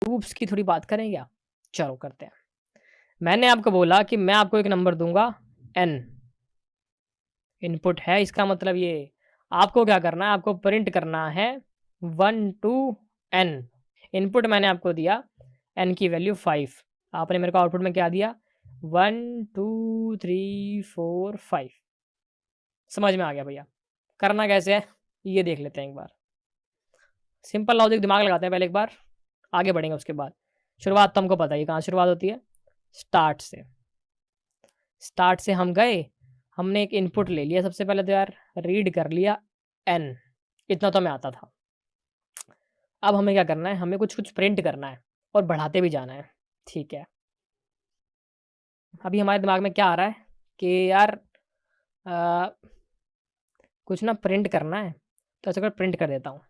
Loops की थोड़ी बात करें क्या? चलो करते हैं। मैंने आपको बोला कि मैं आपको एक नंबर दूँगा n, इनपुट है, इसका मतलब ये आपको क्या करना है, आपको प्रिंट करना है 1 टू n। इनपुट मैंने आपको दिया n की वैल्यू 5, आपने मेरे को आउटपुट में क्या दिया 1 2 3 4 5। समझ में आ गया भैया? करना कैसे है ये देख लेते हैं एक बार। सिंपल लॉजिक दिमाग लगाते हैं पहले एक बार, आगे बढ़ेंगे उसके बाद। शुरुआत तो हमको पता ही कहाँ शुरुआत होती है, स्टार्ट से। स्टार्ट से हम गए, हमने एक इनपुट ले लिया सबसे पहले तो यार, रीड कर लिया n, इतना तो हमें आता था। अब हमें क्या करना है, हमें कुछ कुछ प्रिंट करना है और बढ़ाते भी जाना है, ठीक है। अभी हमारे दिमाग में क्या आ रहा है कि यार आ, कुछ ना प्रिंट करना है, तो ऐसा कर प्रिंट कर देता हूँ।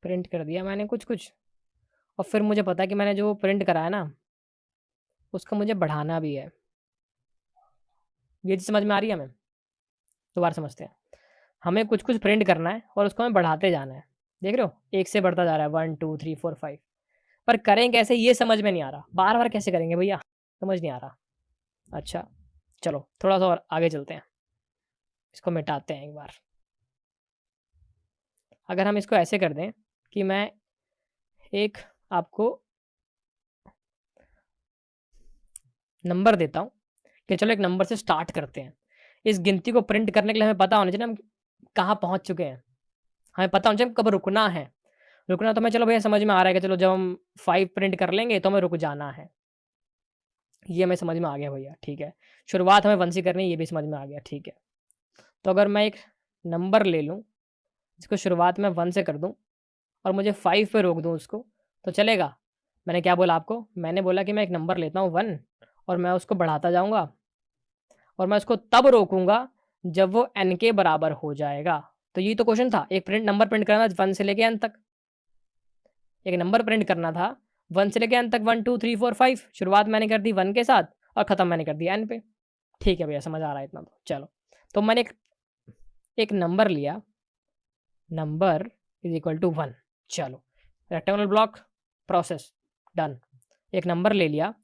प्रिंट कर दिया मैंने कुछ कुछ, और फिर मुझे पता है कि मैंने जो प्रिंट करा है ना, उसको मुझे बढ़ाना भी है। ये चीज़ समझ में आ रही है हमें? दोबारा समझते हैं। हमें कुछ कुछ प्रिंट करना है और उसको हमें बढ़ाते जाना है। देख रहे हो, एक से बढ़ता जा रहा है 1 2 3 4 5। पर करें कैसे ये समझ में नहीं आ रहा, बार बार कैसे करेंगे भैया, समझ नहीं आ रहा। अच्छा चलो थोड़ा सा और आगे चलते हैं, इसको मिटाते हैं एक बार। अगर हम इसको ऐसे कर दें कि मैं एक आपको नंबर देता हूँ कि चलो एक नंबर से स्टार्ट करते हैं। इस गिनती को प्रिंट करने के लिए हमें पता होना चाहिए हम कहाँ पहुँच चुके हैं, हमें पता होना चाहिए कब रुकना है। रुकना तो हमें चलो भैया समझ में आ रहा है कि चलो जब हम 5 प्रिंट कर लेंगे तो हमें रुक जाना है, ये हमें समझ में आ गया भैया, ठीक है। शुरुआत हमें 1 से करनी है, ये भी समझ में आ गया, ठीक है। तो अगर मैं एक नंबर ले लूँ, जिसको शुरुआत में 1 से कर दूँ और मुझे 5 पे रोक दूँ उसको, तो चलेगा? मैंने क्या बोला आपको? मैंने बोला कि मैं एक नंबर लेता हूँ 1 और मैं उसको बढ़ाता जाऊँगा और मैं उसको तब रोकूँगा जब वो n के बराबर हो जाएगा। तो यही तो क्वेश्चन था, एक नंबर प्रिंट करना था 1 से लेके n तक। एक नंबर प्रिंट करना था 1 से लेके n तक, 1 2 3 4 5। शुरुआत मैंने कर दी 1 के साथ और ख़त्म मैंने कर दिया n पे। ठीक है भैया, समझ आ रहा है इतना तो। चलो, तो मैंने एक नंबर लिया, नंबर इज इक्वल टू 1। चलो, रेक्टेंगुलर ब्लॉक, प्रोसेस डन। एक नंबर ले लिया,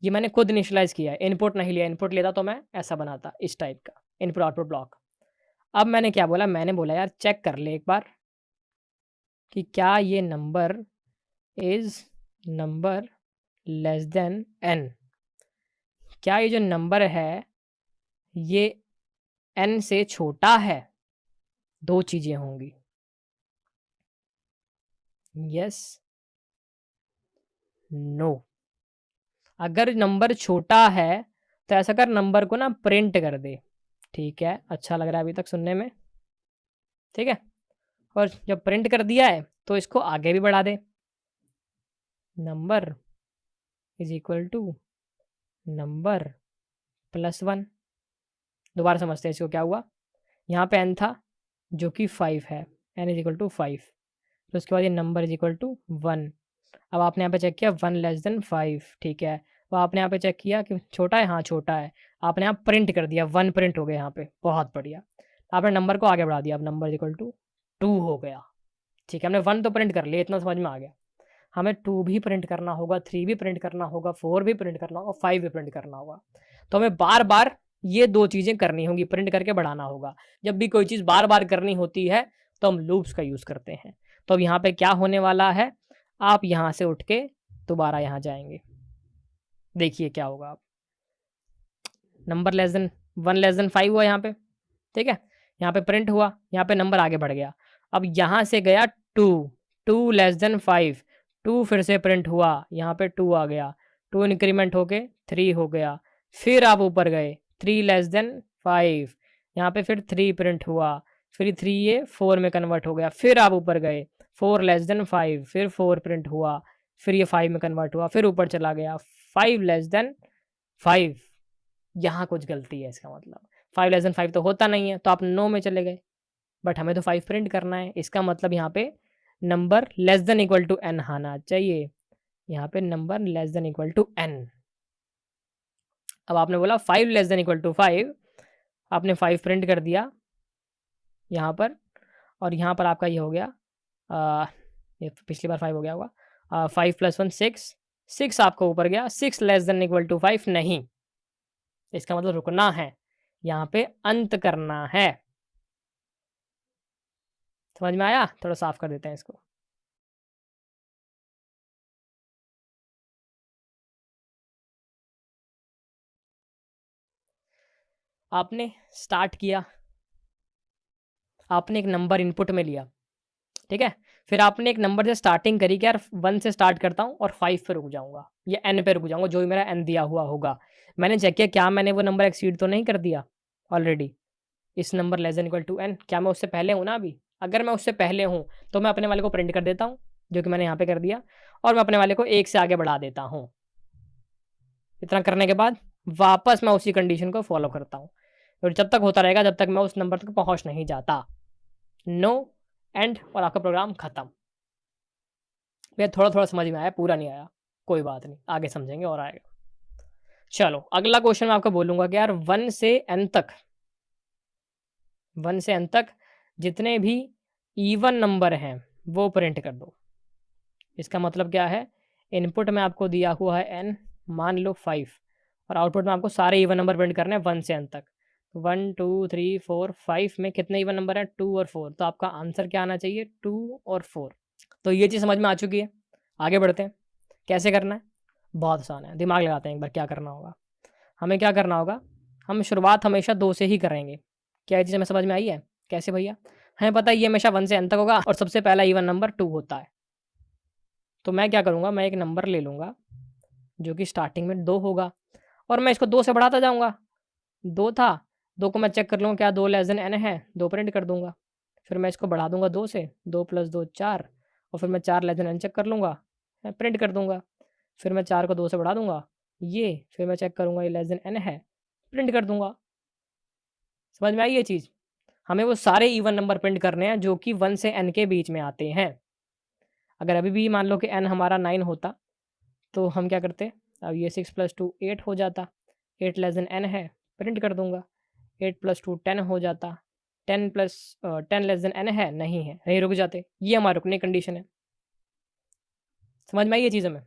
ये मैंने खुद इनिशियलाइज़ किया है, इनपुट नहीं लिया। इनपुट लेता तो मैं ऐसा बनाता, इस टाइप का इनपुट आउटपुट ब्लॉक। अब मैंने क्या बोला, मैंने बोला यार चेक कर ले एक बार कि क्या ये number is number less then n। क्या ये जो नंबर है ये n से छोटा है? दो चीज़ें होंगी, यस नो। अगर नंबर छोटा है तो ऐसा कर, नंबर को ना प्रिंट कर दे, ठीक है। अच्छा लग रहा है अभी तक सुनने में, ठीक है। और जब प्रिंट कर दिया है तो इसको आगे भी बढ़ा दे, number is equal to number plus 1। दोबारा समझते हैं इसको क्या हुआ। यहाँ पे n था जो कि 5 है, n इज इक्वल टू 5। तो उसके बाद ये नंबर इज इक्वल टू 1। अब आपने यहाँ पे चेक किया 1 लेस देन 5, ठीक है। तो आपने यहाँ पे चेक किया कि छोटा है, हाँ छोटा है। आपने यहाँ प्रिंट कर दिया, 1 प्रिंट हो गया यहाँ पे, बहुत बढ़िया। आपने नंबर को आगे बढ़ा दिया, अब नंबर इज इक्वल टू 2 हो गया, ठीक है। हमने 1 तो प्रिंट कर लिया, इतना समझ में आ गया। हमें 2 भी प्रिंट करना होगा, 3 भी प्रिंट करना होगा, 4 भी प्रिंट करना होगा, 5 भी प्रिंट करना होगा। तो हमें बार बार ये दो चीज़ें करनी होंगी, प्रिंट करके बढ़ाना होगा। जब भी कोई चीज़ बार बार करनी होती है तो हम लूप्स का यूज़ करते हैं। तो अब यहाँ पे क्या होने वाला है, आप यहाँ से उठ के दोबारा यहाँ जाएंगे, देखिए क्या होगा। आप number less then 1 less then 5 हुआ यहाँ पे, ठीक है। यहाँ पे प्रिंट हुआ, यहाँ पे नंबर आगे बढ़ गया। अब यहाँ से गया 2, 2 लेस देन 5, 2 फिर से प्रिंट हुआ, यहाँ पे 2 आ गया, 2 इंक्रीमेंट होके 3 हो गया। फिर आप ऊपर गए 3 लेस देन 5, यहाँ पे फिर 3 प्रिंट हुआ, फिर 3 ये 4 में कन्वर्ट हो गया। फिर आप ऊपर गए 4 लेस देन 5, फिर 4 प्रिंट हुआ, फिर ये 5 में कन्वर्ट हुआ, फिर ऊपर चला गया 5 लेस देन 5। यहाँ कुछ गलती है, इसका मतलब 5 लेस देन 5 तो होता नहीं है, तो आप नो में चले गए। बट हमें तो 5 प्रिंट करना है, इसका मतलब यहाँ पे number less than equal to n आना चाहिए। यहाँ पे number less than equal to n। अब आपने बोला 5 लेस देन इक्वल टू 5, आपने 5 प्रिंट कर दिया यहाँ पर, और यहाँ पर आपका ये हो गया ये पिछली बार 5 हो गया होगा, 5 + 1 6, 6 आपका ऊपर गया, 6 लेस देन इक्वल टू 5 नहीं, इसका मतलब रुकना है, यहाँ पे अंत करना है। समझ में आया? थोड़ा साफ कर देते हैं इसको। आपने स्टार्ट किया, आपने एक नंबर इनपुट में लिया, ठीक है? फिर आपने एक नंबर से स्टार्टिंग करी कि यार 1 से स्टार्ट करता हूँ और 5 पे रुक जाऊँगा या n पे रुक जाऊँगा, जो भी मेरा n दिया हुआ होगा। मैंने चेक किया क्या मैंने वो नंबर एक्सीड तो नहीं कर दिया ऑलरेडी? इस number less than equal to n, क्या मैं उससे पहले हूँ ना अभी? अगर मैं उससे पहले हूँ तो मैं अपने वाले को प्रिंट कर देता हूँ, जो कि मैंने यहाँ पे कर दिया, और मैं अपने वाले को 1 से आगे बढ़ा देता हूँ। इतना करने के बाद वापस मैं उसी कंडीशन को फॉलो करता हूँ, और जब तक होता रहेगा जब तक मैं उस नंबर तक पहुँच नहीं जाता। नो एंड, और आपका प्रोग्राम खत्म। भैया थोड़ा थोड़ा समझ में आया, पूरा नहीं आया, कोई बात नहीं, आगे समझेंगे और आएगा। चलो अगला क्वेश्चन मैं आपको बोलूंगा कि यार 1 से n तक, 1 से n तक जितने भी इवन नंबर हैं वो प्रिंट कर दो। इसका मतलब क्या है? इनपुट में आपको दिया हुआ है n, मान लो 5, और आउटपुट में आपको सारे इवन नंबर प्रिंट करने हैं 1 से n तक। 1 2 3 4 5 में कितने इवन नंबर हैं? 2 और 4। तो आपका आंसर क्या आना चाहिए? 2 और 4। तो ये चीज़ समझ में आ चुकी है। आगे बढ़ते हैं, कैसे करना है? बहुत आसान है, दिमाग लगाते हैं एक बार। क्या करना होगा? हमें क्या करना होगा, हम शुरुआत हमेशा 2 से ही करेंगे। क्या ये चीज़ हमें समझ में आई है? कैसे भैया? हमें पता है ये हमेशा 1 से n तक होगा और सबसे पहला इवन नंबर 2 होता है। तो मैं क्या करूँगा, मैं एक नंबर ले लूँगा जो कि स्टार्टिंग में 2 होगा, और मैं इसको 2 से बढ़ाता जाऊँगा। 2 था, 2 को मैं चेक कर लूँगा क्या 2 लेस देन n है, 2 प्रिंट कर दूँगा। फिर मैं इसको बढ़ा दूँगा 2 से, 2 + 2 4, और फिर मैं 4 लेस देन n चेक कर लूँगा, मैं प्रिंट कर दूँगा। फिर मैं 4 को 2 से बढ़ा दूँगा, ये, फिर मैं चेक करूँगा ये लेस देन n है, प्रिंट कर दूँगा। समझ में आई ये चीज़? हमें वो सारे इवन नंबर प्रिंट करने हैं जो कि 1 से n के बीच में आते हैं। अगर अभी भी मान लो कि n हमारा 9 होता, तो हम क्या करते? अब ये 6 + 2 8 हो जाता, 8 लेस देन n है, प्रिंट कर दूँगा। 8 + 2 10 हो जाता, 10 लेस देन n है, नहीं है, नहीं रुक जाते। ये हमारी रुकने की कंडीशन है। समझ में आई ये चीज़ हमें?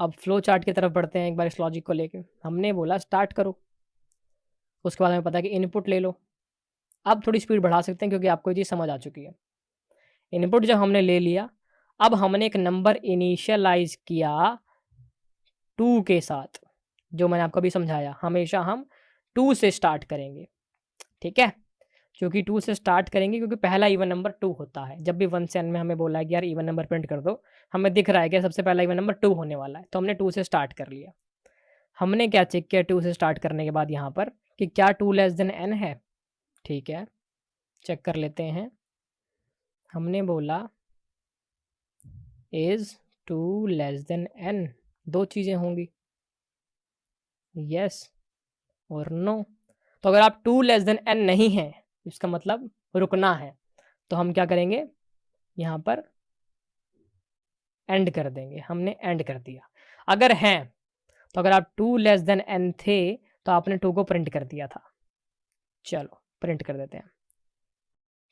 अब फ्लो चार्ट की तरफ बढ़ते हैं एक बार इस लॉजिक को लेके। हमने बोला स्टार्ट करो, उसके बाद हमें पता है कि इनपुट ले लो। अब थोड़ी स्पीड बढ़ा सकते हैं क्योंकि आपको ये चीज़ समझ आ चुकी है। इनपुट जब हमने ले लिया, अब हमने एक नंबर इनिशियलाइज़ किया 2 के साथ, जो मैंने आपको अभी समझाया। हमेशा हम 2 से स्टार्ट करेंगे, ठीक है? क्योंकि 2 से स्टार्ट करेंगे क्योंकि पहला इवन नंबर 2 होता है। जब भी 1 से n में हमें बोला है कि यार इवन नंबर प्रिंट कर दो, हमें दिख रहा है कि सबसे पहला इवन नंबर 2 होने वाला है, तो हमने 2 से स्टार्ट कर लिया। हमने क्या चेक किया 2 से स्टार्ट करने के बाद यहाँ पर कि क्या 2 लेस देन n है? ठीक है, चेक कर लेते हैं। हमने बोला इज़ 2 लेस देन n, 2 चीज़ें होंगी, येस और नो। तो अगर आप 2 लेस देन n नहीं है, इसका मतलब रुकना है, तो हम क्या करेंगे, यहाँ पर एंड कर देंगे। हमने एंड कर दिया। अगर हैं, तो अगर आप 2 लेस देन n थे तो आपने 2 को प्रिंट कर दिया था। चलो प्रिंट कर देते हैं।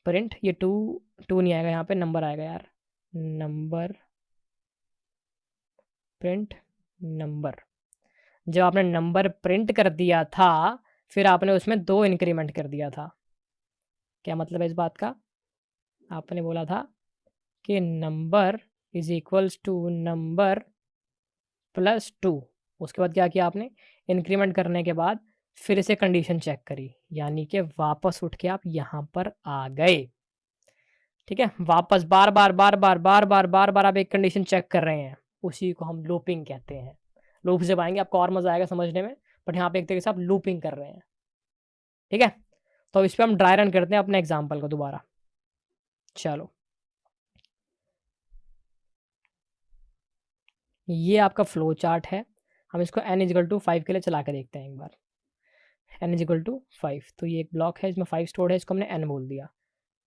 प्रिंट, ये 2 नहीं आएगा, यहाँ पे नंबर आएगा यार, नंबर, प्रिंट नंबर। जब आपने नंबर प्रिंट कर दिया था, फिर आपने उसमें 2 इंक्रीमेंट कर दिया था। क्या मतलब है इस बात का? आपने बोला था कि number is equals to number plus 2। उसके बाद क्या किया आपने? इंक्रीमेंट करने के बाद फिर से कंडीशन चेक करी, यानी कि वापस उठ के आप यहाँ पर आ गए। ठीक है, वापस बार बार बार बार बार बार बार बार आप एक कंडीशन चेक कर रहे हैं, उसी को हम लूपिंग कहते हैं। लूप जब आएंगे आपको और मजा आएगा समझने में, बट यहाँ पे एक तरीके से आप लूपिंग कर रहे हैं। ठीक है, तो इस पर हम ड्राई रन करते हैं अपने एग्जाम्पल को दोबारा। चलो, ये आपका फ्लो चार्ट है। हम इसको n = 5 के लिए चला के देखते हैं एक बार। n = 5, तो ये एक ब्लॉक है, इसमें 5 स्टोर्ड है, इसको हमने n बोल दिया।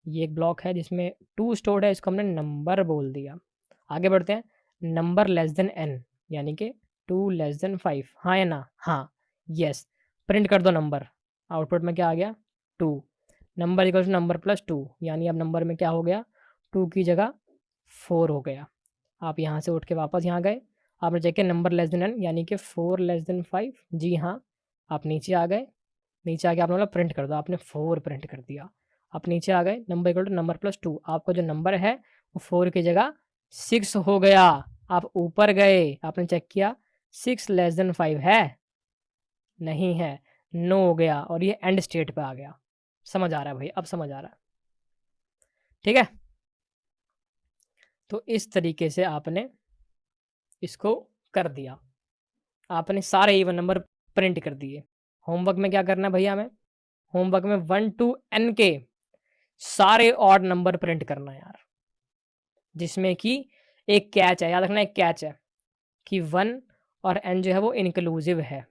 ये एक ब्लॉक है जिसमें 2 स्टोर्ड है, इसको हमने नंबर बोल दिया। आगे बढ़ते हैं, नंबर लेस देन n, यानी कि 2 लेस देन 5, हाँ या ना? हाँ, यस। प्रिंट कर दो नंबर, आउटपुट में क्या आ गया? 2। Number equal to number plus 2, यानी अब नंबर में क्या हो गया? 2 की जगह 4 हो गया। आप यहाँ से उठ के वापस यहाँ गए, आपने चेक किया नंबर लेस देन n यानी कि 4 लेस देन 5, जी हाँ। आप नीचे आ गए, नीचे आके आपने बोला प्रिंट कर दो, आपने 4 प्रिंट कर दिया। आप नीचे आ गए, number equal to number plus 2, आपका जो नंबर है वो 4 की जगह 6 हो गया। आप ऊपर गए, आपने चेक किया 6 लेस देन 5 है, नहीं है, नो हो गया और ये एंड स्टेट पे आ गया। समझ आ रहा है भाई, अब समझ आ रहा है, ठीक है। तो इस तरीके से आपने इसको कर दिया, आपने सारे इवन नंबर प्रिंट कर दिए। होमवर्क में क्या करना है भैया हमें, होमवर्क में 1 to n के सारे ऑड नंबर प्रिंट करना है यार, जिसमें कि एक कैच है, याद रखना एक कैच है कि 1 और n जो है वो इंक्लूसिव है,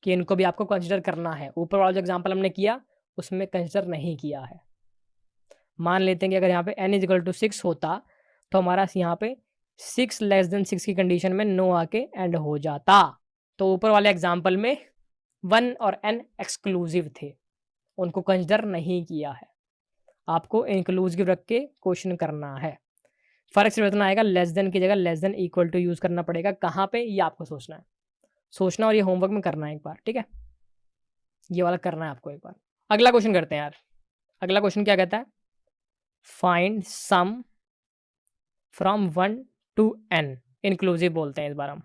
कि इनको भी आपको कंसिडर करना है। ऊपर वाला जो एग्जांपल हमने किया उसमें कंसिडर नहीं किया है। मान लेते हैं कि अगर यहाँ पे n इक्वल टू 6 होता तो हमारा यहाँ पे 6 लेस देन 6 की कंडीशन में नो आके एंड हो जाता। तो ऊपर वाले एग्जांपल में 1 और n एक्सक्लूसिव थे, उनको कंसिडर नहीं किया है। आपको इंक्लूसिव रख के क्वेश्चन करना है। फर्क सिर्फ इतना आएगा, लेस देन की जगह less than equal to use करना पड़ेगा। कहाँ पे, ये आपको सोचना है, सोचना और ये होमवर्क में करना है एक बार, ठीक है। ये वाला करना है आपको एक बार। अगला क्वेश्चन करते हैं यार। अगला क्वेश्चन क्या कहता है, find sum from 1 to n, inclusive बोलते हैं इस बार हम,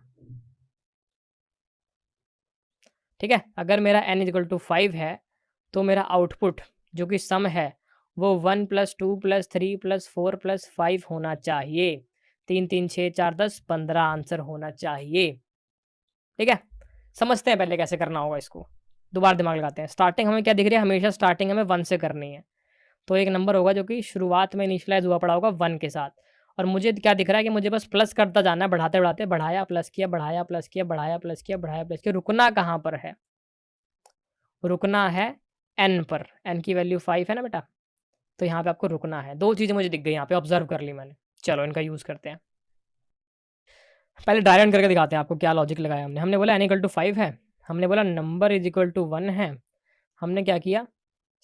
ठीक है। अगर मेरा n इक्वल टू 5 है तो मेरा आउटपुट जो कि सम है वो 1 + 2 + 3 + 4 + 5 होना चाहिए। 3 3 6 4 10 15 आंसर होना चाहिए, ठीक है। समझते हैं पहले कैसे करना होगा इसको, दोबारा दिमाग लगाते हैं। स्टार्टिंग हमें क्या दिख रही है, हमेशा स्टार्टिंग हमें 1 से करनी है। तो एक नंबर होगा जो कि शुरुआत में इनिशियलाइज हुआ पड़ा होगा 1 के साथ, और मुझे क्या दिख रहा है कि मुझे बस प्लस करता जाना है, बढ़ाते बढ़ाते, बढ़ाया प्लस किया, बढ़ाया प्लस किया, बढ़ाया प्लस किया, बढ़ाया प्लस किया। रुकना कहाँ पर है, रुकना है n पर। n की वैल्यू 5 है ना बेटा, तो यहाँ पे आपको रुकना है। दो चीज़ें मुझे दिख गई यहाँ पे, ऑब्जर्व कर ली मैंने। चलो इनका यूज़ करते हैं। पहले ड्राई रन करके दिखाते हैं आपको क्या लॉजिक लगाया हमने। हमने बोला n इक्वल टू 5 है, हमने बोला नंबर इज इक्वल टू 1 है। हमने क्या किया,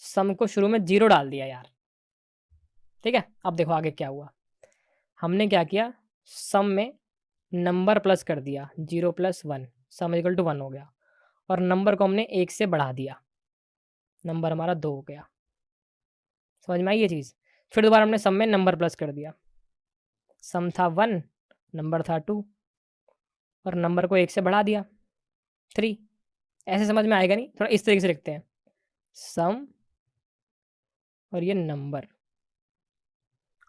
सम को शुरू में 0 डाल दिया यार, ठीक है। अब देखो आगे क्या हुआ, हमने क्या किया, सम में नंबर प्लस कर दिया, 0 + 1, सम इक्वल टू 1 हो गया। और नंबर को हमने 1 से बढ़ा दिया, नंबर हमारा 2 हो गया। समझ में आई ये चीज़। फिर दोबारा हमने सम में नंबर प्लस कर दिया, सम था 1, नंबर था 2, और नंबर को 1 से बढ़ा दिया 3। ऐसे समझ में आएगा नहीं, थोड़ा इस तरीके से लिखते हैं, सम और ये नंबर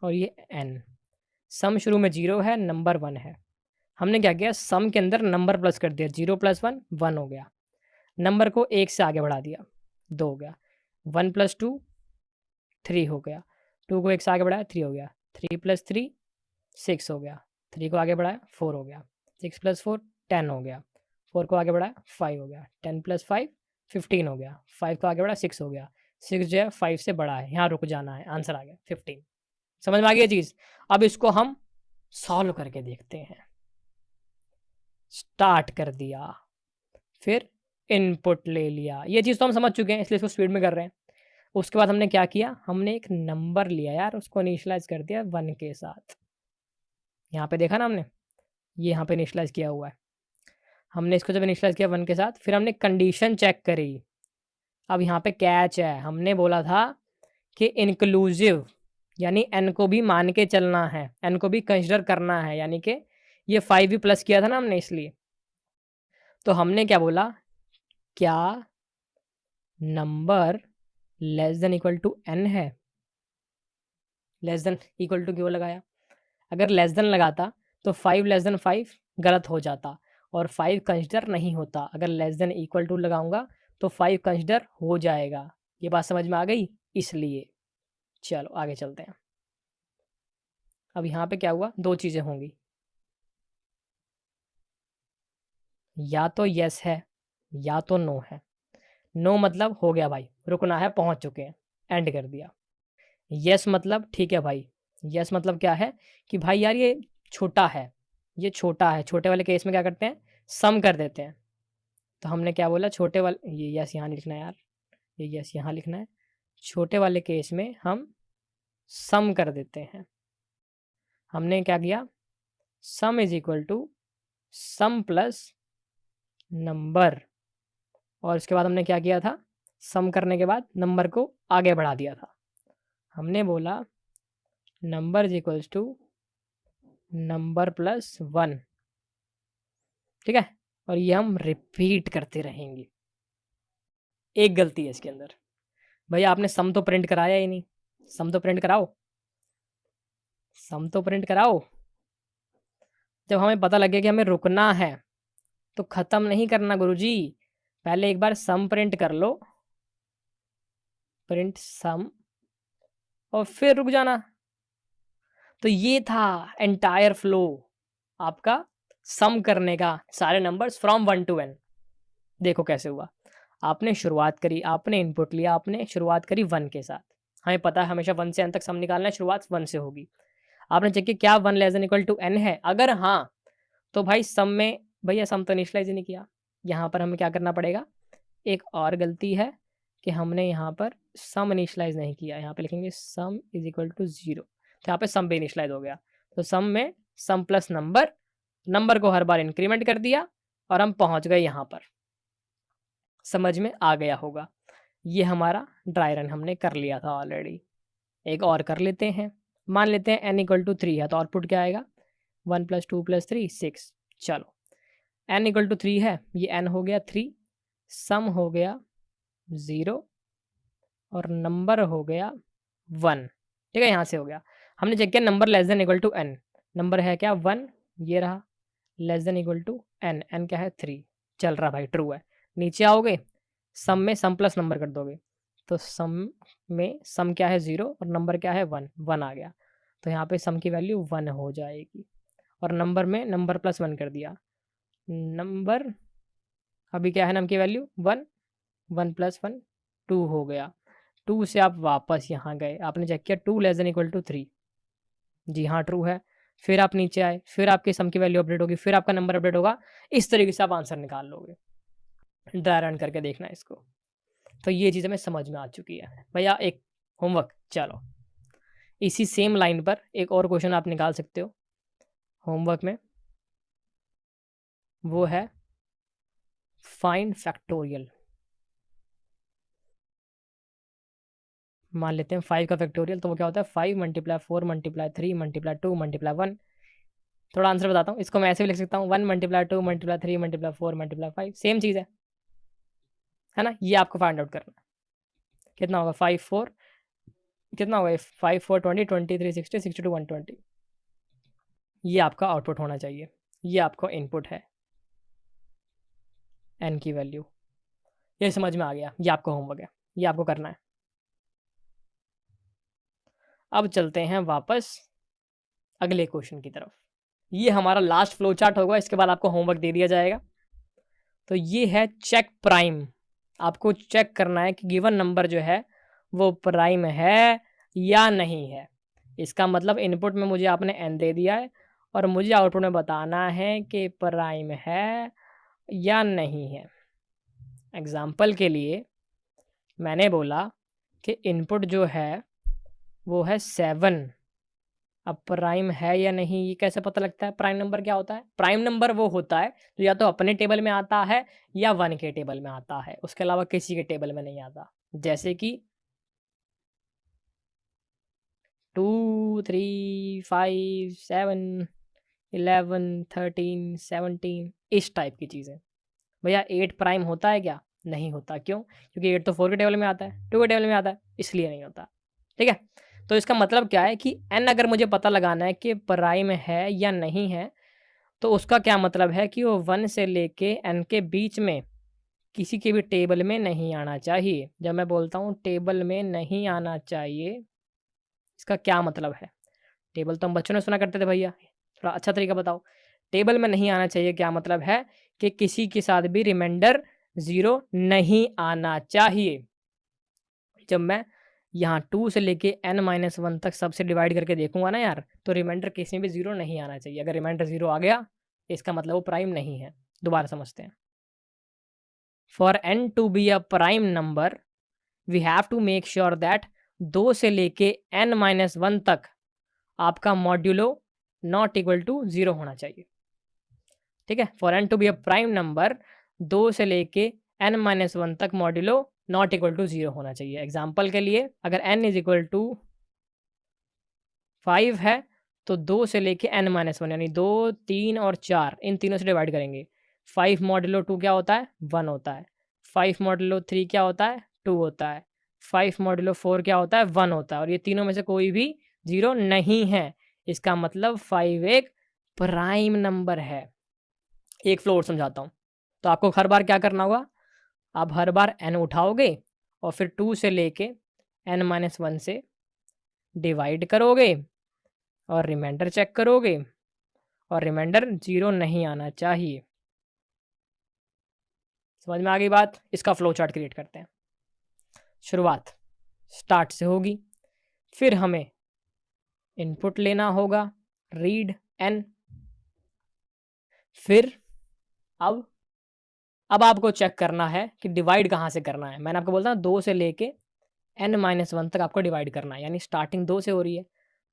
और ये n। सम शुरू में 0 है, नंबर 1 है। हमने क्या किया, सम के अंदर नंबर प्लस कर दिया, 0 + 1 1 हो गया। नंबर को 1 से आगे बढ़ा दिया, 2 हो गया। 1 + 2 3 हो गया, 2 को 1 से आगे बढ़ाया 3 हो गया। 3 + 3 6 हो गया, 3 को आगे बढ़ाया 4 हो गया। 6 + 4 10 हो गया, 4 को आगे बढ़ाया 5 हो गया। 10 + 5 15 हो गया, 5 को आगे बढ़ाया 6 हो गया। 6 जो है 5 से बड़ा है, यहाँ रुक जाना है, आंसर आ गया 15। समझ में आ गई ये चीज़। अब इसको हम सॉल्व करके देखते हैं। स्टार्ट कर दिया, फिर इनपुट ले लिया, ये चीज़ तो हम समझ चुके हैं इसलिए इसको स्पीड में कर रहे हैं। उसके बाद हमने क्या किया, हमने एक नंबर लिया यार, उसको इनिशियलाइज कर दिया 1 के साथ। यहाँ पे देखा ना हमने, ये यहाँ पे इनिशियलाइज किया हुआ है। हमने इसको जब इनिशियलाइज किया 1 के साथ, फिर हमने कंडीशन चेक करी। अब यहाँ पे कैच है, हमने बोला था कि इंक्लूसिव यानी n को भी मान के चलना है, n को भी कंसिडर करना है, यानी कि ये 5 भी प्लस किया था ना हमने, इसलिए। तो हमने क्या बोला, क्या number less than equal to n है। लेस देन इक्वल टू क्यों लगाया, अगर लेस देन लगाता तो 5 लेस देन 5 गलत हो जाता और 5 कंसिडर नहीं होता। अगर लेस देन इक्वल टू लगाऊंगा तो 5 कंसिडर हो जाएगा। ये बात समझ में आ गई, इसलिए। चलो आगे चलते हैं। अब यहाँ पे क्या हुआ, दो चीज़ें होंगी, या तो यस है या तो नो है। नो मतलब हो गया भाई, रुकना है, पहुँच चुके हैं, एंड कर दिया। यस मतलब ठीक है भाई, यस मतलब क्या है कि भाई यार ये छोटा है, ये छोटा है। छोटे वाले केस में क्या करते हैं, सम कर देते हैं। तो हमने क्या बोला, छोटे वाले, ये यस यहाँ लिखना है यार, ये यस यहाँ लिखना है। छोटे वाले केस में हम सम कर देते हैं, हमने क्या किया, sum is equal to sum plus number, और इसके बाद हमने क्या किया था, सम करने के बाद नंबर को आगे बढ़ा दिया था। हमने बोला number is equals to number plus 1, ठीक है, और ये हम रिपीट करते रहेंगे। एक गलती है इसके अंदर, भैया आपने सम तो प्रिंट कराया ही नहीं, सम तो प्रिंट कराओ, सम तो प्रिंट कराओ। जब हमें पता लगे कि हमें रुकना है तो ख़त्म नहीं करना गुरुजी, पहले एक बार सम प्रिंट कर लो, प्रिंट सम, और फिर रुक जाना। तो ये था एंटायर फ्लो आपका सम करने का, सारे नंबर्स फ्रॉम 1 to n। देखो कैसे हुआ, आपने शुरुआत करी, आपने इनपुट लिया, आपने शुरुआत करी 1 के साथ, हमें पता है हमेशा 1 से n तक सम निकालना है, शुरुआत 1 से होगी। आपने चेक किया क्या 1 less than equal to n है, अगर हाँ तो भाई सम में, भैया सम तो इनिशियलाइज ही नहीं किया। यहाँ पर हमें क्या करना पड़ेगा, एक और गलती है कि हमने यहाँ पर सम इनिशियलाइज नहीं किया, यहाँ पे लिखेंगे सम इज इक्वल टू 0, तो यहाँ पे सम भी इनिशियलाइज हो गया। तो सम में सम प्लस नंबर, नंबर को हर बार इंक्रीमेंट कर दिया और हम पहुँच गए यहाँ पर। समझ में आ गया होगा। ये हमारा ड्राई रन हमने कर लिया था ऑलरेडी। एक और कर लेते हैं, मान लेते हैं n इक्वल टू 3 है, तो आउटपुट क्या आएगा, 1 + 2 + 3 6। चलो n इक्वल टू 3 है, ये n हो गया 3, सम हो गया 0 और नंबर हो गया 1, ठीक है, यहाँ से हो गया। हमने चेक किया number less than equal to n, number है क्या 1, ये रहा, less than equal to n, n क्या है 3, चल रहा भाई, ट्रू है। नीचे आओगे, सम में सम प्लस नंबर कर दोगे, तो सम में सम क्या है 0 और नंबर क्या है 1, 1 आ गया, तो यहाँ पे सम की वैल्यू 1 हो जाएगी, और नंबर में नंबर प्लस 1 कर दिया, नंबर अभी क्या है, नम की वैल्यू 1, 1 + 1 2 हो गया। 2 से आप वापस यहाँ गए, आपने चेक किया 2 लेस देन इक्वल टू 3, जी हाँ ट्रू है। फिर आप नीचे आए, फिर आपके सम की वैल्यू अपडेट होगी, फिर आपका नंबर अपडेट होगा, इस तरीके से आप आंसर निकाल लोगे। ड्राई रन करके देखना इसको। तो ये चीज़ हमें समझ में आ चुकी है। भैया एक होमवर्क, चलो इसी सेम लाइन पर एक और क्वेश्चन आप निकाल सकते हो होमवर्क में, वो है फाइंड फैक्टोरियल। मान लेते हैं 5 का फैक्टोरियल, तो वो क्या होता है 5 × 4 × 3 × 2 × 1। थोड़ा आंसर बताता हूँ, इसको मैं ऐसे भी लिख सकता हूँ 1 × 2 × 3 × 4 × 5, सेम चीज़ है ना। ये आपको फाइंड आउट करना है, कितना होगा 5 4, कितना होगा 5 4 20 23 60 62 120, ये आपका आउटपुट होना चाहिए, ये आपका इनपुट है n की वैल्यू। ये समझ में आ गया, ये आपका होमवर्क है, ये आपको करना है। अब चलते हैं वापस अगले क्वेश्चन की तरफ। ये हमारा लास्ट फ्लो चार्ट होगा, इसके बाद आपको होमवर्क दे दिया जाएगा। तो ये है चेक प्राइम, आपको चेक करना है कि गिवन नंबर जो है वो प्राइम है या नहीं है। इसका मतलब इनपुट में मुझे आपने n दे दिया है और मुझे आउटपुट में बताना है कि प्राइम है या नहीं है। एग्जाम्पल के लिए मैंने बोला कि इनपुट जो है वो है 7, अब प्राइम है या नहीं ये कैसे पता लगता है। प्राइम नंबर क्या होता है, प्राइम नंबर वो होता है जो या तो अपने टेबल में आता है या 1 के टेबल में आता है, उसके अलावा किसी के टेबल में नहीं आता। जैसे कि 2 3 5 7 11 13 17 इस टाइप की चीज़ें। भैया 8 प्राइम होता है क्या, नहीं होता। क्यों, क्योंकि 8 तो 4 के टेबल में आता है, 2 के टेबल में आता है, इसलिए नहीं होता। ठीक है, तो इसका मतलब क्या है कि n अगर मुझे पता लगाना है कि प्राइम है या नहीं है, तो उसका क्या मतलब है कि वो 1 से लेके n के बीच में किसी के भी टेबल में नहीं आना चाहिए। जब मैं बोलता हूँ टेबल में नहीं आना चाहिए, इसका क्या मतलब है। टेबल तो हम बच्चों ने सुना करते थे भैया, थोड़ा अच्छा तरीका बताओ। टेबल में नहीं आना चाहिए क्या मतलब है कि किसी के साथ भी रिमाइंडर 0 नहीं आना चाहिए। जब मैं यहाँ 2 से लेके n-1 तक सबसे डिवाइड करके देखूंगा ना यार, तो रिमाइंडर किसी में भी 0 नहीं आना चाहिए। अगर रिमाइंडर 0 आ गया इसका मतलब वो प्राइम नहीं है। दोबारा समझते हैं। For n to be a prime number we have to make sure that 2 से लेके n-1 तक आपका मॉड्यूलो नॉट इक्वल टू 0 होना चाहिए। ठीक है, for n to be a prime number 2 से लेके n-1 तक मॉड्यूलो नॉट इक्वल टू 0 होना चाहिए। एग्जाम्पल के लिए अगर n इज इक्वल टू 5 है तो 2 से लेके n-1 यानी 2, 3 और 4 इन तीनों से डिवाइड करेंगे। 5 मॉड्यूलो 2 क्या होता है? 1 होता है। 5 मॉड्यूलो 3 क्या होता है? 2 होता है। 5 मॉड्यूलो 4 क्या होता है? 1 होता है। और ये तीनों में से कोई भी 0 नहीं है। इसका मतलब 5 एक प्राइम नंबर है। एक फ्लो और समझाता हूँ। तो आपको हर बार क्या करना होगा? आप हर बार n उठाओगे और फिर 2 से लेके n-1 से डिवाइड करोगे और रिमाइंडर चेक करोगे और रिमाइंडर 0 नहीं आना चाहिए। समझ में आ गई बात? इसका फ्लो चार्ट क्रिएट करते हैं। शुरुआत स्टार्ट से होगी, फिर हमें इनपुट लेना होगा रीड n, फिर अब आपको चेक करना है कि डिवाइड कहाँ से करना है। मैंने आपको बोलता हूँ 2 से लेके n-1 तक आपको डिवाइड करना है, यानी स्टार्टिंग 2 से हो रही है।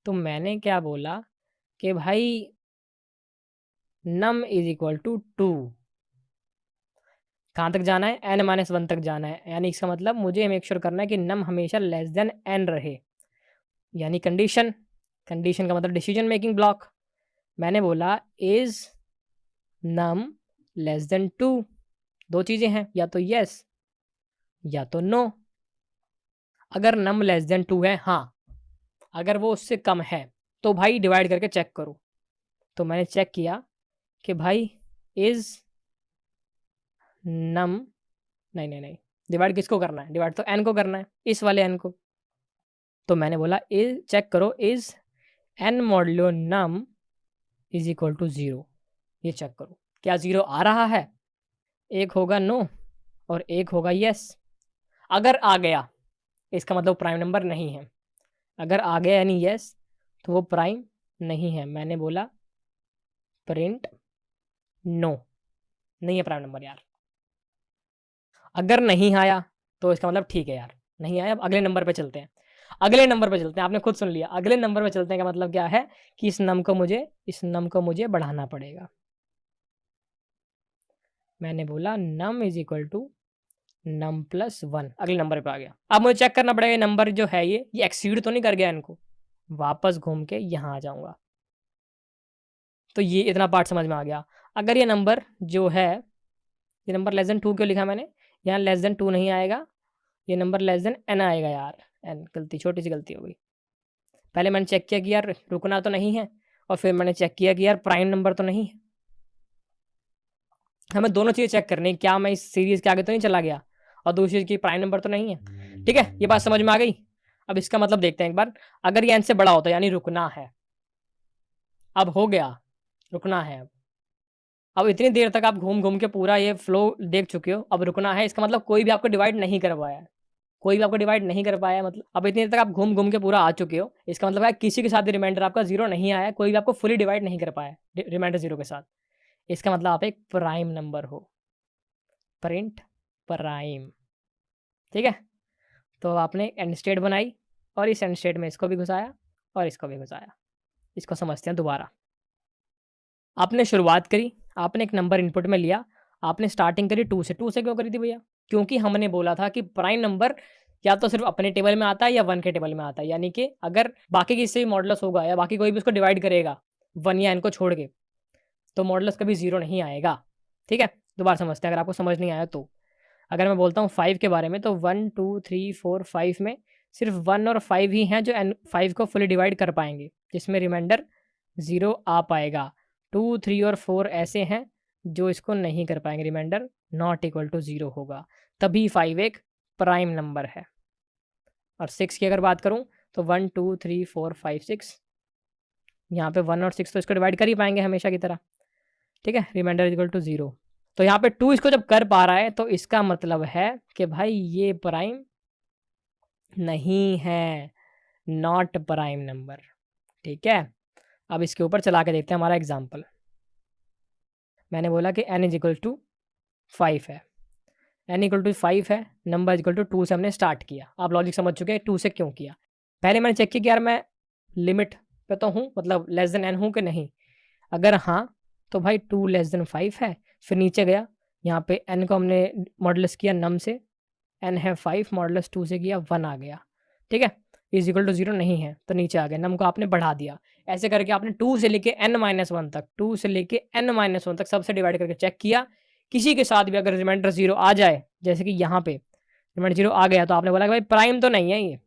तो मैंने क्या बोला कि भाई num इज इक्वल टू 2। कहाँ तक जाना है? n-1 तक जाना है, यानी इसका मतलब मुझे मेक श्योर करना है कि num हमेशा लेस देन n रहे, यानी कंडीशन का मतलब डिसीजन मेकिंग ब्लॉक। मैंने बोला इज num लेस देन 2। दो चीज़ें हैं, या तो यस या तो नो। अगर num लेस देन 2 है, हाँ, अगर वो उससे कम है तो भाई डिवाइड करके चेक करो। तो मैंने चेक किया कि भाई इज num नहीं, डिवाइड किसको करना है? डिवाइड तो n को करना है, इस वाले n को। तो मैंने बोला इज चेक करो is n modulo num is equal to 0। ये चेक करो क्या 0 आ रहा है? एक होगा नो और एक होगा यस। अगर आ गया इसका मतलब प्राइम नंबर नहीं है। अगर आ गया यानी यस तो वो प्राइम नहीं है। मैंने बोला प्रिंट नो, नहीं है प्राइम नंबर यार। अगर नहीं आया तो इसका मतलब ठीक है यार, नहीं आया। अब अगले नंबर पे चलते हैं। आपने खुद सुन लिया, अगले नंबर पे चलते हैं का मतलब क्या है कि इस नम को मुझे बढ़ाना पड़ेगा। मैंने बोला num is equal to num plus 1। अगले नंबर पे आ गया। अब मुझे चेक करना पड़ेगा नंबर जो है ये एक्सीड तो नहीं कर गया इनको। वापस घूम के यहाँ आ जाऊंगा। तो ये इतना पार्ट समझ में आ गया। अगर ये नंबर जो है, ये नंबर लेस देन 2 क्यों लिखा मैंने? यहाँ लेस देन 2 नहीं आएगा, ये नंबर लेस देन n आएगा यार। n गलती, छोटी सी गलती हो गई। पहले मैंने चेक किया कि यार रुकना तो नहीं है, और फिर मैंने चेक किया कि यार प्राइम नंबर तो नहीं है। हमें दोनों चीज़ें चेक करनी है, क्या मैं इस सीरीज के आगे तो नहीं चला गया, और दूसरी चीज़ की प्राइम नंबर तो नहीं है। ठीक है, ये बात समझ में आ गई। अब इसका मतलब देखते हैं एक बार। अगर ये n से बड़ा होता है यानी रुकना है, अब हो गया, रुकना है। अब इतनी देर तक आप घूम घूम के पूरा ये फ्लो देख चुके हो, अब रुकना है, इसका मतलब कोई भी आपको डिवाइड नहीं कर पाया है। मतलब अब इतनी देर तक आप घूम घूम के पूरा आ चुके हो, इसका मतलब है किसी के साथ भी रिमाइंडर आपका 0 नहीं आया, कोई भी आपको फुली डिवाइड नहीं कर पाया रिमाइंडर 0 के साथ। इसका मतलब आप एक प्राइम नंबर हो। Print prime. ठीक है, तो आपने एंड स्टेट बनाई और इस एंड स्टेट में इसको भी घुसाया और इसको भी घुसाया। इसको समझते हैं दोबारा। आपने शुरुआत करी, आपने एक नंबर इनपुट में लिया, आपने स्टार्टिंग करी 2 से। 2 से क्यों करी थी भैया? क्योंकि हमने बोला था कि प्राइम नंबर या तो सिर्फ अपने टेबल में आता है या 1 के टेबल में आता है, यानी कि अगर बाकी किसी से भी मॉडुलस होगा या बाकी कोई भी उसको डिवाइड करेगा 1 या n को छोड़ के, तो मॉडुलस कभी 0 नहीं आएगा। ठीक है, दोबारा समझते हैं अगर आपको समझ नहीं आया तो। अगर मैं बोलता हूँ 5 के बारे में, तो 1 2 3 4 5 में सिर्फ 1 और 5 ही हैं जो n5 को फुली डिवाइड कर पाएंगे, जिसमें रिमाइंडर 0 आ पाएगा। 2 3 और 4 ऐसे हैं जो इसको नहीं कर पाएंगे, रिमाइंडर नॉट इक्वल टू 0 होगा, तभी 5 एक प्राइम नंबर है। और 6 की अगर बात करूं तो 1 2 3 4 5 6, यहाँ पे 1 और 6 तो इसको डिवाइड कर ही पाएंगे हमेशा की तरह। ठीक है, रिमाइंडर इक्वल टू 0। तो यहाँ पे 2 इसको जब कर पा रहा है तो इसका मतलब है कि भाई ये प्राइम नहीं है, नॉट प्राइम नंबर। ठीक है, अब इसके ऊपर चला के देखते हैं हमारा एग्जाम्पल। मैंने बोला कि n इज इक्वल टू 5 है, n इक्वल टू 5 है, नंबर इक्वल टू 2 से हमने स्टार्ट किया। आप लॉजिक समझ चुके हैं 2 से क्यों किया। पहले मैंने चेक किया कि यार मैं लिमिट पे तो हूँ, मतलब लेस देन n हूँ कि नहीं। अगर हाँ तो भाई 2 लेस देन 5 है। फिर नीचे गया, यहाँ पे n को हमने मॉडुलस किया नम से, n है 5 मॉडुलस 2 से किया 1 आ गया, ठीक है। इज इक्वल टू 0 नहीं है तो नीचे आ गया, नम को आपने बढ़ा दिया। ऐसे करके आपने 2 से लेके n-1 तक, 2 से लेके n-1 तक सबसे डिवाइड करके चेक किया। किसी के साथ भी अगर रिमाइंडर 0 आ जाए, जैसे कि यहाँ पे रिमाइंडर 0 आ गया, तो आपने बोला कि भाई प्राइम तो नहीं है ये,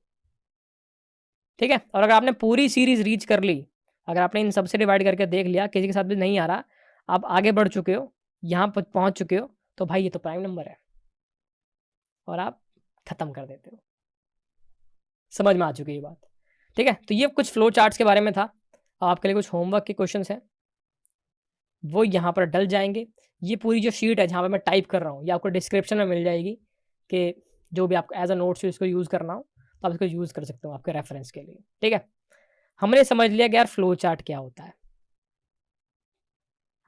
ठीक है। और अगर आपने पूरी सीरीज रीच कर ली, अगर आपने इन सबसे डिवाइड करके देख लिया, किसी के साथ भी नहीं आ रहा, आप आगे बढ़ चुके हो, यहाँ पर पहुंच चुके हो, तो भाई ये तो प्राइम नंबर है, और आप खत्म कर देते हो। समझ में आ चुकी है ये बात, ठीक है। तो ये कुछ फ्लो चार्ट्स के बारे में था। आपके लिए कुछ होमवर्क के क्वेश्चंस हैं, वो यहाँ पर डल जाएंगे। ये पूरी जो शीट है जहाँ पर मैं टाइप कर रहा हूँ, ये आपको डिस्क्रिप्शन में मिल जाएगी, कि जो भी आपको एज अ नोट्स इसको यूज़ करना हो तो आप इसको यूज़ कर सकते हो आपके रेफरेंस के लिए, ठीक है। हमने समझ लिया कि यार फ्लो चार्ट क्या होता है,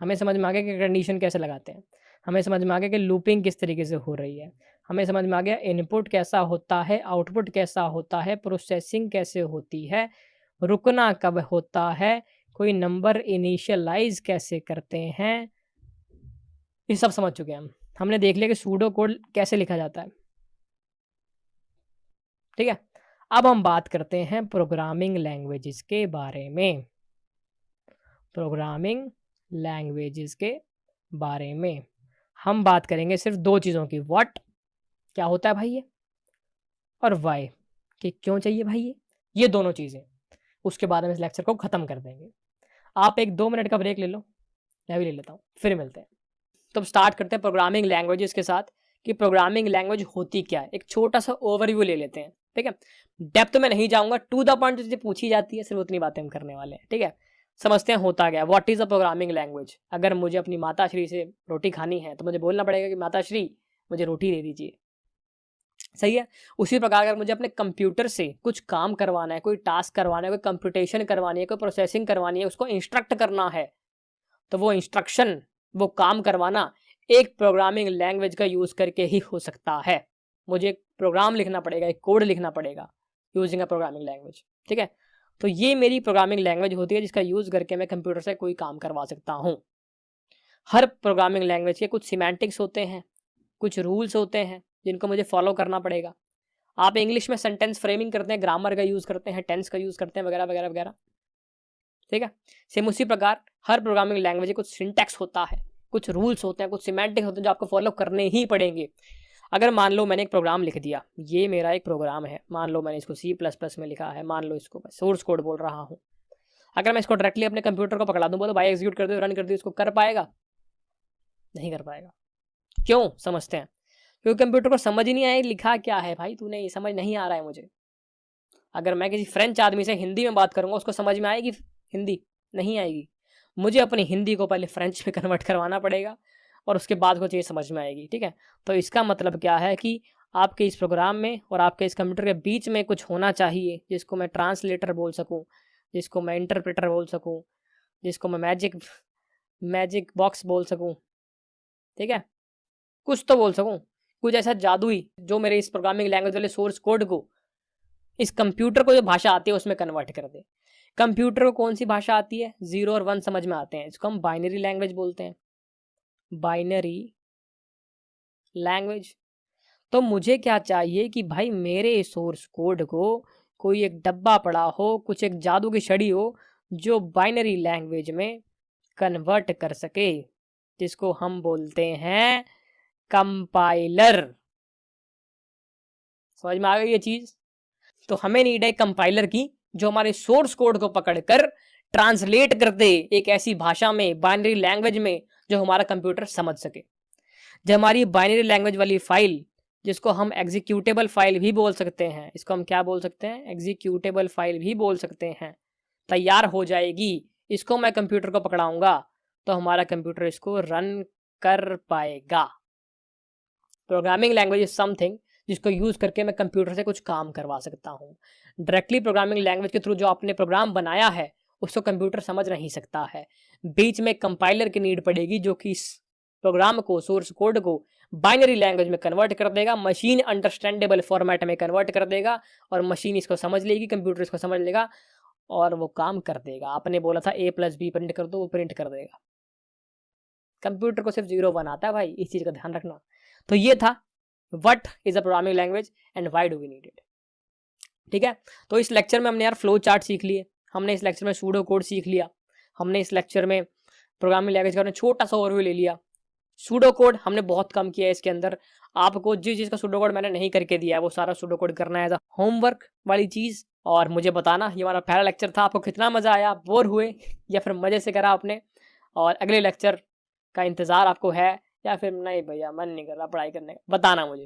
हमें समझ में आ गया कि कंडीशन कैसे लगाते हैं, हमें समझ में आ गया कि लूपिंग किस तरीके से हो रही है, हमें समझ में आ गया इनपुट कैसा होता है, आउटपुट कैसा होता है, प्रोसेसिंग कैसे होती है, रुकना कब होता है, कोई नंबर इनिशियलाइज कैसे करते हैं, ये सब समझ चुके हैं हम। हमने देख लिया कि सूडो कोड कैसे लिखा जाता है, ठीक है। अब हम बात करते हैं प्रोग्रामिंग लैंग्वेजेस के बारे में, प्रोग्रामिंग लैंग्वेजेस के बारे में हम बात करेंगे सिर्फ दो चीज़ों की, व्हाट क्या होता है भाई ये, और वाई कि क्यों चाहिए भाई ये दोनों चीज़ें। उसके बाद हम इस लेक्चर को ख़त्म कर देंगे। आप एक 2 मिनट का ब्रेक ले लो, मैं भी ले लेता हूँ, फिर मिलते हैं। तो अब स्टार्ट करते हैं प्रोग्रामिंग लैंग्वेजेस के साथ, कि प्रोग्रामिंग लैंग्वेज होती क्या है। एक छोटा सा ओवरव्यू ले लेते हैं, ठीक है। डेप्थ में नहीं जाऊंगा, टू द पॉइंट जो पूछी जाती है सिर्फ उतनी बातें हम करने वाले हैं, ठीक है। समझते हैं होता क्या, what is a programming language. अगर मुझे अपनी माता श्री से रोटी खानी है तो मुझे बोलना पड़ेगा कि माता श्री मुझे रोटी दे दीजिए, सही है। उसी प्रकार अगर मुझे अपने कंप्यूटर से कुछ काम करवाना है, कोई टास्क करवाना है, कोई कंप्यूटेशन करवानी है, कोई प्रोसेसिंग करवानी है, उसको इंस्ट्रक्ट करना है, तो वो इंस्ट्रक्शन, वो काम करवाना एक प्रोग्रामिंग लैंग्वेज का यूज करके ही हो सकता है। मुझे एक प्रोग्राम लिखना पड़ेगा, एक कोड लिखना पड़ेगा यूजिंग अ प्रोग्रामिंग लैंग्वेज, ठीक है। तो ये मेरी प्रोग्रामिंग लैंग्वेज होती है जिसका यूज करके मैं कंप्यूटर से कोई काम करवा सकता हूँ। हर प्रोग्रामिंग लैंग्वेज के कुछ सिमेंटिक्स होते हैं, कुछ रूल्स होते हैं जिनको मुझे फॉलो करना पड़ेगा। आप इंग्लिश में सेंटेंस फ्रेमिंग करते हैं, ग्रामर का यूज करते हैं, टेंस का यूज करते हैं, वगैरह वगैरह वगैरह, ठीक है। सेम उसी प्रकार हर प्रोग्रामिंग लैंग्वेज कुछ सिंटैक्स होता है, कुछ रूल्स होते हैं, कुछ सिमेंटिक्स होते हैं जो आपको फॉलो करने ही पड़ेंगे। अगर मान लो मैंने एक प्रोग्राम लिख दिया, ये मेरा एक प्रोग्राम है, मान लो मैंने इसको C++ में लिखा है, मान लो इसको मैं सोर्स कोड बोल रहा हूँ। अगर मैं इसको डायरेक्टली अपने कंप्यूटर को पकड़ा दूँ, बोलो भाई एग्जीक्यूट कर दो, रन कर दो, इसको कर पाएगा? नहीं कर पाएगा। क्यों? समझते हैं। क्योंकि कंप्यूटर को समझ ही नहीं आया लिखा क्या है, भाई तूने ये समझ नहीं आ रहा है मुझे। अगर मैं किसी फ्रेंच आदमी से हिंदी में बात करूंगा, उसको समझ में आएगी हिंदी? नहीं आएगी। मुझे अपनी हिंदी को पहले फ्रेंच में कन्वर्ट करवाना पड़ेगा और उसके बाद को चीज़ समझ में आएगी, ठीक है। तो इसका मतलब क्या है कि आपके इस प्रोग्राम में और आपके इस कंप्यूटर के बीच में कुछ होना चाहिए जिसको मैं ट्रांसलेटर बोल सकूं, जिसको मैं इंटरप्रेटर बोल सकूं, जिसको मैं मैजिक बॉक्स बोल सकूं, ठीक है। कुछ तो बोल सकूं, कुछ ऐसा जादुई जो मेरे इस प्रोग्रामिंग लैंग्वेज वाले सोर्स कोड को, इस कंप्यूटर को जो भाषा आती है उसमें कन्वर्ट कर दे। कंप्यूटर को कौन सी भाषा आती है? 0 और 1 समझ में आते हैं, इसको हम बाइनरी लैंग्वेज बोलते हैं, बाइनरी लैंग्वेज। तो मुझे क्या चाहिए कि भाई मेरे सोर्स कोड को कोई एक डब्बा पड़ा हो, कुछ एक जादू की छड़ी हो जो बाइनरी लैंग्वेज में कन्वर्ट कर सके, जिसको हम बोलते हैं कंपाइलर। समझ में आ गई ये चीज? तो हमें नीड है कंपाइलर की जो हमारे सोर्स कोड को पकड़कर ट्रांसलेट कर दे एक ऐसी भाषा में, बाइनरी लैंग्वेज में, जो हमारा कंप्यूटर समझ सके। जब हमारी बाइनरी लैंग्वेज वाली फाइल, जिसको हम एग्जीक्यूटेबल फाइल भी बोल सकते हैं, इसको हम क्या बोल सकते हैं? एग्जीक्यूटेबल फाइल भी बोल सकते हैं, तैयार हो जाएगी, इसको मैं कंप्यूटर को पकड़ाऊंगा तो हमारा कंप्यूटर इसको रन कर पाएगा। प्रोग्रामिंग लैंग्वेज इज समथिंग जिसको यूज करके मैं कंप्यूटर से कुछ काम करवा सकता हूँ। डायरेक्टली प्रोग्रामिंग लैंग्वेज के थ्रू जो आपने प्रोग्राम बनाया है उसको कंप्यूटर समझ नहीं सकता है, बीच में कंपाइलर की नीड पड़ेगी जो कि इस प्रोग्राम को, सोर्स कोड को बाइनरी लैंग्वेज में कन्वर्ट कर देगा, मशीन अंडरस्टैंडेबल फॉर्मेट में कन्वर्ट कर देगा और मशीन इसको समझ लेगी, कंप्यूटर इसको समझ लेगा और वो काम कर देगा। आपने बोला था a+b प्रिंट कर दो, वो प्रिंट कर देगा। कंप्यूटर को सिर्फ 0 1 आता है भाई, इस चीज़ का ध्यान रखना। तो ये था what is a programming language and why do we need it. ठीक है, तो इस लेक्चर में हमने यार फ्लो चार्ट सीख लिए, हमने इस लेक्चर में सूडो कोड सीख लिया, हमने इस लेक्चर में प्रोग्रामिंग लैंग्वेज का छोटा सा ओवरव्यू ले लिया। सूडो कोड हमने बहुत कम किया है इसके अंदर। आपको जिस चीज़ का सूडो कोड मैंने नहीं करके दिया है वो सारा सूडो कोड करना है एज अ होमवर्क वाली चीज़। और मुझे बताना ये हमारा पहला लेक्चर था, आपको कितना मज़ा आया, बोर हुए या फिर मज़े से करा आपने, और अगले लेक्चर का इंतज़ार आपको है या फिर नहीं भैया मन नहीं कर रहा पढ़ाई करने का, बताना मुझे।